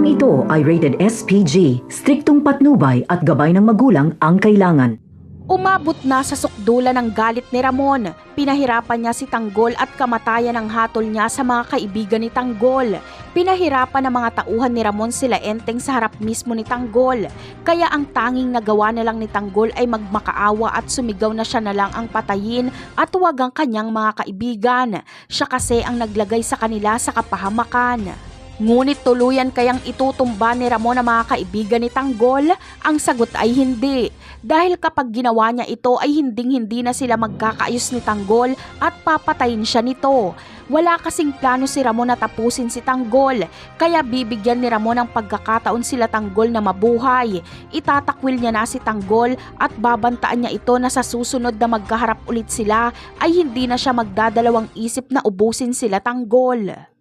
Programang ito ay rated SPG, striktong patnubay at gabay ng magulang ang kailangan. Umabot na sa sukdulan ng galit ni Ramon. Pinahirapan niya si Tanggol at kamatayan ang hatol niya sa mga kaibigan ni Tanggol. Pinahirapan ng mga tauhan ni Ramon sila Enteng sa harap mismo ni Tanggol. Kaya ang tanging nagawa na lang ni Tanggol ay magmakaawa at sumigaw na siya na lang ang patayin at huwag ang kanyang mga kaibigan. Siya kasi ang naglagay sa kanila sa kapahamakan. Ngunit tuluyan kayang itutumba ni Ramon ang mga kaibigan ni Tanggol? Ang sagot ay hindi. Dahil kapag ginawa niya ito ay hinding-hindi na sila magkakaayos ni Tanggol at papatayin siya nito. Wala kasing plano si Ramon na tapusin si Tanggol, kaya bibigyan ni Ramon ng pagkakataon sila Tanggol na mabuhay. Itatakwil niya na si Tanggol at babantaan niya ito na sa susunod na magkaharap ulit sila ay hindi na siya magdadalawang isip na ubusin sila Tanggol.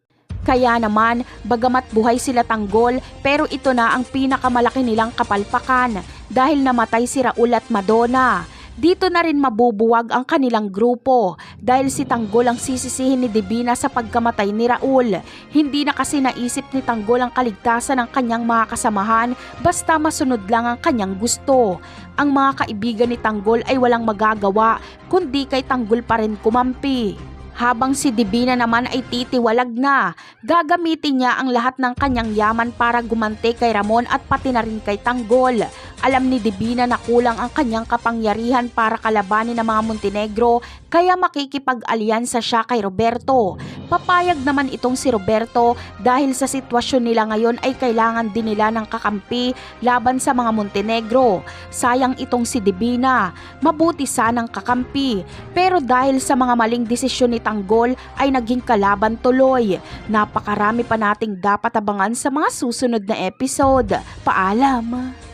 Kaya naman, bagamat buhay sila Tanggol, pero ito na ang pinakamalaki nilang kapalpakan dahil namatay si Raul at Madonna. Dito na rin mabubuwag ang kanilang grupo dahil si Tanggol ang sisisihin ni Divina sa pagkamatay ni Raul. Hindi na kasi naisip ni Tanggol ang kaligtasan ng kanyang mga kasamahan basta masunod lang ang kanyang gusto. Ang mga kaibigan ni Tanggol ay walang magagawa kundi kay Tanggol pa rin kumampi. Habang si Divina naman ay titiwalag na, gagamitin niya ang lahat ng kanyang yaman para gumanti kay Ramon at pati na rin kay Tanggol. Alam ni Divina na kulang ang kanyang kapangyarihan para kalabanin ang mga Montenegro kaya makikipag-alyansa siya kay Roberto. Papayag naman itong si Roberto dahil sa sitwasyon nila ngayon ay kailangan din nila ng kakampi laban sa mga Montenegro. Sayang itong si Divina, mabuti sanang kakampi. Pero dahil sa mga maling desisyon ni Tanggol ay naging kalaban tuloy. Napakarami pa nating dapat abangan sa mga susunod na episode. Paalam!